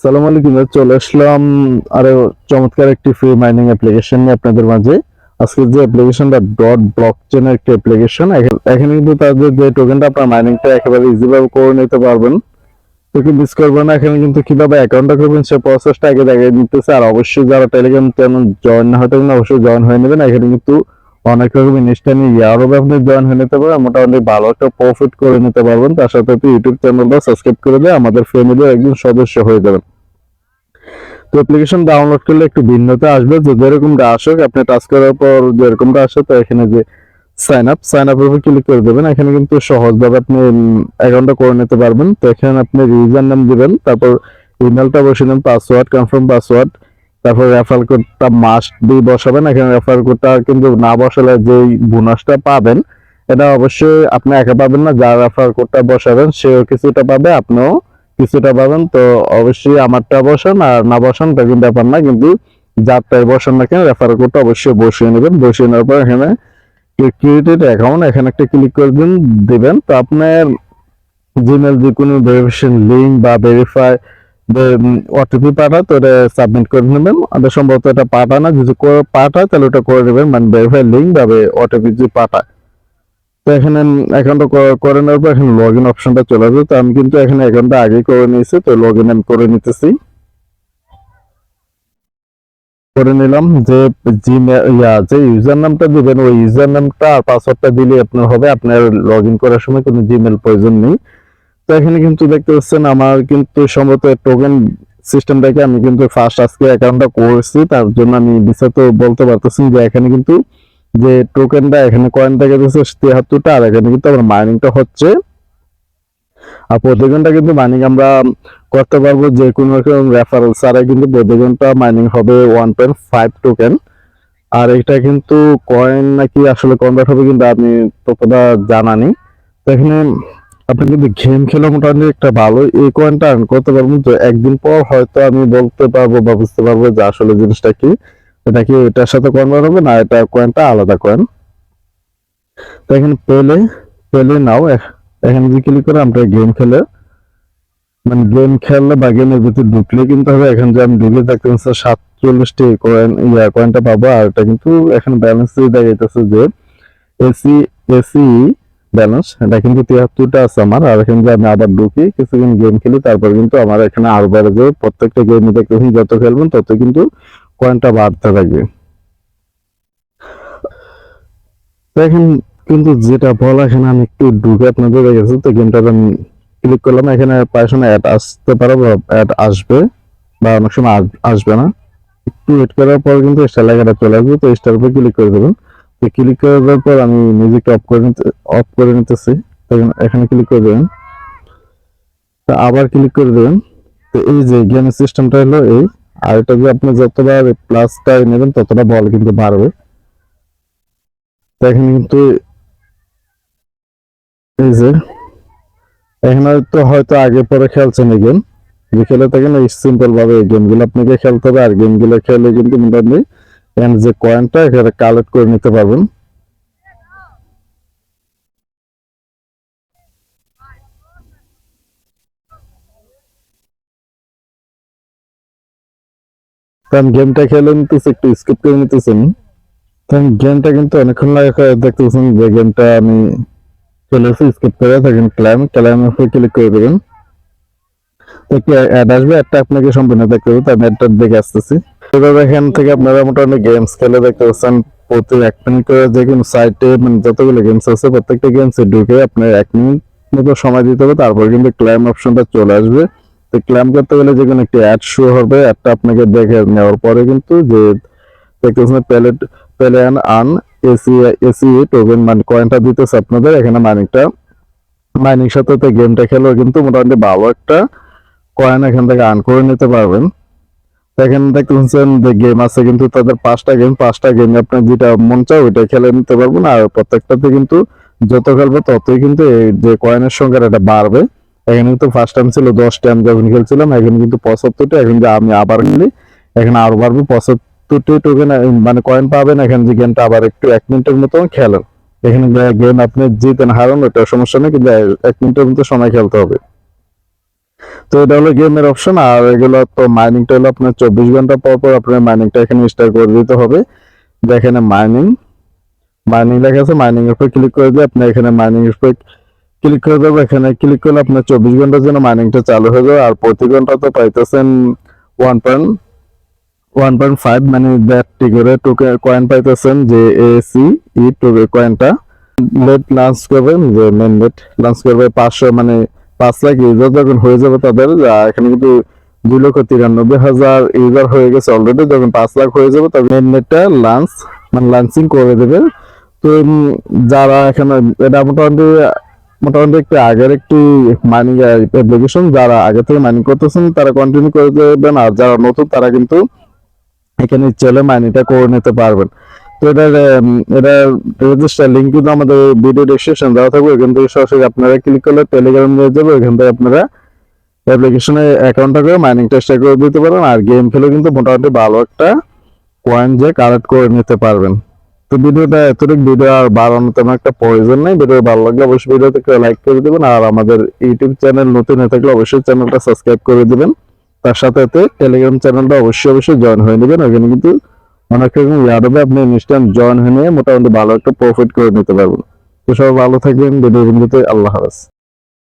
সালাম আলাইকুম, চলে আসলাম আরো চমৎকার একটি ফ্রি মাইনিং অ্যাপ্লিকেশন নিয়ে আপনাদের মাঝে। আজকে যে অ্যাপ্লিকেশনটা ডট ব্লকচেনের একটি অ্যাপ্লিকেশন, এখানে কিন্তু তাদের যে টোকেনটা আপনার মাইনিংটা একেবারে ইজি ভাবে করে নিতে পারবেন। তো কি মিস করবেন না। এখানে কিন্তু কিভাবে অ্যাকাউন্টটা করবেন সে প্রসেসটা আগে দেখিয়ে দিতেছে। আর অবশ্যই যারা টেলিগ্রাম চ্যানেল জয়েন না হতে অবশ্যই জয়েন হয়ে নেবেন। এখানে কিন্তু অনেক রকম ইনস্ট্যান্ট ইয়ারও আপনি জয়েন হয়ে নিতে পারবেন, মোটামুটি ভালো একটা প্রফিট করে নিতে পারবেন। তার সাথে ইউটিউব চ্যানেলটা সাবস্ক্রাইব করে দিয়ে আমাদের ফ্যামিলির একজন সদস্য হয়ে যাবেন। তো অ্যাপ্লিকেশন ডাউনলোড করলে একটু ভিন্নতা আসবে, যে যেরকমটা আসুক আপনি টাচ করার পর যেরকমটা আসে, তো এখানে যে সাইন আপের উপর ক্লিক করে দেবেন। এখানে কিন্তু সহজভাবে আপনি অ্যাকাউন্টটা করে নিতে পারবেন। তো এখানে আপনি ইউজার নাম দিবেন, তারপর ইমেলটা বসিয়ে দেবেন, পাসওয়ার্ড কনফার্ম পাসওয়ার্ড, তারপর রেফার কোডটা মাস্ট বি বসাবেন। এখানে রেফার কোডটা কিন্তু না বসালে যেই বোনাসটা পাবেন এটা অবশ্যই আপনি একা পাবেন না, যার রেফার কোডটা বসাবেন সেও কিছুটা পাবে, আপনিও কিছুটা পাবেন। তো অবশ্যই আমারটা বসান আর না বসান তা কিন্তু ব্যাপার না, কিন্তু যারটাই বসান না কেন রেফার কোডটা অবশ্যই বসিয়ে নেবেন। বসিয়ে নেওয়ার পর এখানে ক্রিয়েটেড অ্যাকাউন্ট এখানে একটা ক্লিক করে দিবেন। তো আপনার জিমেল যে কোনো ভেরিফিকেশন লিঙ্ক বা ভেরিফাই ওটিপি পাঠায় তো এটা সাবমিট করে নেবেন। আমাদের সম্ভবত এটা পাঠায় না, যদি পাঠায় তাহলে ওটা করে দেবেন, মানে ভেরিফাই লিঙ্ক বা ওটিপি যদি পাঠায়। তো এখানে অ্যাকাউন্টটা করে নেওয়ার পর এখানে লগ ইন অপশনটা চলে আসবে। তো আমি কিন্তু এখানে অ্যাকাউন্টটা আগেই করে নিয়েছি, তো লগ ইন আমি করে নিতেছি। করে নিলাম। যে যে ইউজার নামটা দিবেন ওই ইউজার নামটা আর পাসওয়ার্ডটা দিলে আপনার হবে, আপনার লগ ইন করার সময় কোনো জিমেল প্রয়োজন নেই। তো এখানে কিন্তু দেখতে পাচ্ছেন আমার কিন্তু সম্ভবত টোকেন সিস্টেমটাকে আমি কিন্তু ফার্স্ট আজকে অ্যাকাউন্টটা করেছি, তার জন্য আমি বিস্তারিত বলতে পারতেছি যে এখানে কিন্তু যে টোকেনটা এখানে কয়েনটা গেছে 73টা, আর এখানে কিন্তু আমার মাইনিংটা হচ্ছে। আর প্রতি ঘন্টা কিন্তু মাইনিং আমরা করতে পারবো যে কোনো রকম রেফারেল ছাড়াই, কিন্তু প্রতি ঘন্টা মাইনিং হবে 1.5 টোকেন। আর এটা কিন্তু কয়েন নাকি আসলে কনভার্ট হবে কিন্তু আমি ততটা জানা নেই। তো এখানে আপনি কিন্তু গেম খেলে মোটামুটি একটা ভালো এই কয়েনটা আর্ন করতে পারবেন। তো একদিন পর হয়তো আমি বলতে পারবো বা বুঝতে পারবো যে আসলে জিনিসটা কি, এটা কি এটার সাথে কনভার্ট হবে না এটা কয়েনটা আলাদা কয়েন। তো এখানে পেলে পেলে নাও এখানে যদি ক্লিক করে আমরা গেম খেলে, মানে গেম খেললে বা গেমের ভিতরে ঢুকলে কিন্তু হবে এখানে যে আমি ঢুকে থাকতে 47টি কয়েন কয়েনটা পাবো। আর এটা কিন্তু এখানে ব্যালেন্স দেখাইতেছে যে এসি এসি ব্যালেন্স, এটা কিন্তু 73টা আছে আমার। আর এখানে যে আমি আবার ঢুকি কিছুক্ষণ গেম খেলি, তারপর কিন্তু আমার এখানে আরো বেড়ে যাবে। প্রত্যেকটা গেমে দেখতেছি যত খেলবেন তত কিন্তু কয়েনটা বাড়তে থাকবে। দেখেন কিন্তু যেটা বলা এখানে আমি একটু ঢুকে আপনাদের দেখেছি। তো গেমটাতে আমি ক্লিক করলাম, এখানে প্রায় সময় অ্যাড আসতে পারে বা অ্যাড আসবে বা অনেক সময় আসবে না। একটু ওয়েট করার পর কিন্তু স্টার লেখাটা চলে আসবে, তো স্টার উপর ক্লিক করে দেবেন। তো ক্লিক করে দেওয়ার পর আমি মিউজিকটা অফ করে নিতেছি। তো এখানে ক্লিক করে দেবেন, তো আবার ক্লিক করে দেবেন। তো এই যে গেমের সিস্টেমটা হলো এই, আর এটা যে আপনি যতবার প্লাসটা নেবেন ততটা বল কিন্তু বাড়বে। তো এখানে কিন্তু এই যে এখানে তো হয়তো আগে পরে খেলছেন এই গেম, যে খেলে থাকেন এই সিম্পল ভাবে এই গেমগুলো আপনাকে খেলতে হবে। আর গেমগুলো খেলে কিন্তু মোটামুটি এখানে যে কয়েনটা এখানে কালেক্ট করে নিতে পারবেন। কারণ গেমটা খেলে নিতেছি একটু স্কিপ করে নিতেছেন। কারণ গেমটা কিন্তু অনেকক্ষণ লাগে দেখতেছেন যে গেমটা আমি চলে এসে স্কিপ করে থাকেন। ক্লাইমের উপর ক্লিক করে দেবেন। তো একটু অ্যাড আসবে, অ্যাডটা আপনাকে সম্পূর্ণ দেখতে হবে, তো আমি অ্যাডটার দিকে আসতেছি। এভাবে এখান থেকে আপনারা মোটামুটি গেমস খেলে দেখতে পাচ্ছেন প্রতি 1 মিনিট করে যে কোনো সাইটে মানে যতগুলো গেমস আছে প্রত্যেকটা গেমসে ঢুকে আপনার 1 মিনিট মতো সময় দিতে হবে। তারপর কিন্তু ক্লাইম অপশনটা চলে আসবে। তো ক্লাইম করতে গেলে যে কোনো একটি অ্যাড শো হবে, অ্যাডটা আপনাকে দেখে নেওয়ার পরে কিন্তু যে দেখতে পাচ্ছেন পেলে আন এসি এসি টোকেন মানে কয়েনটা দিতেছে আপনাদের এখানে মাইনিং সাথে গেমটা খেলেও কিন্তু মোটামুটি ভালো একটা কয়েন এখান থেকে আর্ন করে নিতে পারবেন। এখানে দেখতে পাচ্ছেন যে গেম আছে কিন্তু তাদের 5টা গেম আপনার যেটা মন চায় ওইটা খেলে নিতে পারবেন। আর প্রত্যেকটাতে কিন্তু যত খেলবে ততই কিন্তু এই যে কয়েনের সংখ্যাটা এটা বাড়বে। এখানে কিন্তু ফার্স্ট টাইম ছিল 10টা আমি যখন খেলছিলাম, এখন কিন্তু 75টা। এখন যে আমি আবার খেলি এখানে আরো বাড়বে 75টি টোকেন মানে কয়েন পাবেন। এখানে যে গেমটা আবার একটু 1 মিনিটের মতো খেলেন, এখানে গেম আপনি জিতেন হারান ওটা সমস্যা নেই, কিন্তু 1 মিনিটের মতো সময় খেলতে হবে। তো এটা হলো গেমের অপশন। আর এগুলো তো মাইনিংটা হলো আপনার 24 ঘন্টা পর পর আপনার মাইনিংটা এখানে স্টার্ট করে দিতে হবে। দেখেন মাইনিং মাইনিং লেখা আছে, মাইনিং এর উপর ক্লিক করে দিয়ে আপনি এখানে মাইনিং এর উপর ক্লিক করে দেবো। এখানে ক্লিক করলে আপনার 24 ঘন্টার জন্য মাইনিংটা চালু হয়ে যাবে। আর প্রতি ঘন্টা তো পাইতেছেন 1.5 মানে ব্যাটটি করে টোকেন কয়েন পাইতেছেন, যে এসি ই টোকেন কয়েনটা। নেট লঞ্চ করবেন, যে মেন নেট লঞ্চ করবে 500 মানে 5 লাখ ইউজার যখন হয়ে যাবে তাদের, এখানে কিন্তু 2,93,000 ইউজার হয়ে গেছে অলরেডি। যখন 5 লাখ হয়ে যাবে তখন মেন নেটটা লঞ্চ মানে লঞ্চিং করে দেবে। তো যারা এখানে এটা মোটামুটি মোটামুটি একটু আগের একটি মাইনিং অ্যাপ্লিকেশন, যারা আগে থেকে মাইনিং করতেছেন তারা কন্টিনিউ করে দেবেন। আর যারা নতুন তারা কিন্তু এখানে চলে মাইনিংটা করে নিতে পারবেন। তো এটার রেজিস্টার লিঙ্ক কিন্তু আমাদের ভিডিও ডেসক্রিপশন দেওয়া থাকবে, এখান থেকে সরাসরি আপনারা ক্লিক করলে টেলিগ্রাম নিয়ে যাবে। এখান থেকে আপনারা অ্যাপ্লিকেশনে অ্যাকাউন্টটা করে মাইনিংটা স্টার্ট করে দিতে পারেন। আর গেম খেলে কিন্তু মোটামুটি ভালো একটা কয়েন যে কালেক্ট করে নিতে পারবেন। তো ভিডিওটা এতটুকু, ভিডিও আর বাড়ানোর তেমন একটা প্রয়োজন নেই। ভিডিও ভালো লাগলে অবশ্যই ভিডিওতে লাইক করে দিবেন। আর আমাদের ইউটিউব চ্যানেল নতুন হয়ে থাকলে অবশ্যই চ্যানেলটা সাবস্ক্রাইব করে দিবেন। তার সাথে সাথে টেলিগ্রাম চ্যানেলটা অবশ্যই জয়েন হয়ে নেবেন। ওখানে কিন্তু অনেক রকম ইয়াদ হবে, আপনি ইনস্ট্যান্ট জয়েন হয়ে নিয়ে মোটামুটি ভালো একটা প্রফিট করে নিতে পারবেন। তো সবাই ভালো থাকবেন, ভিডিও বন্ধুতে আল্লাহ হাফেজ।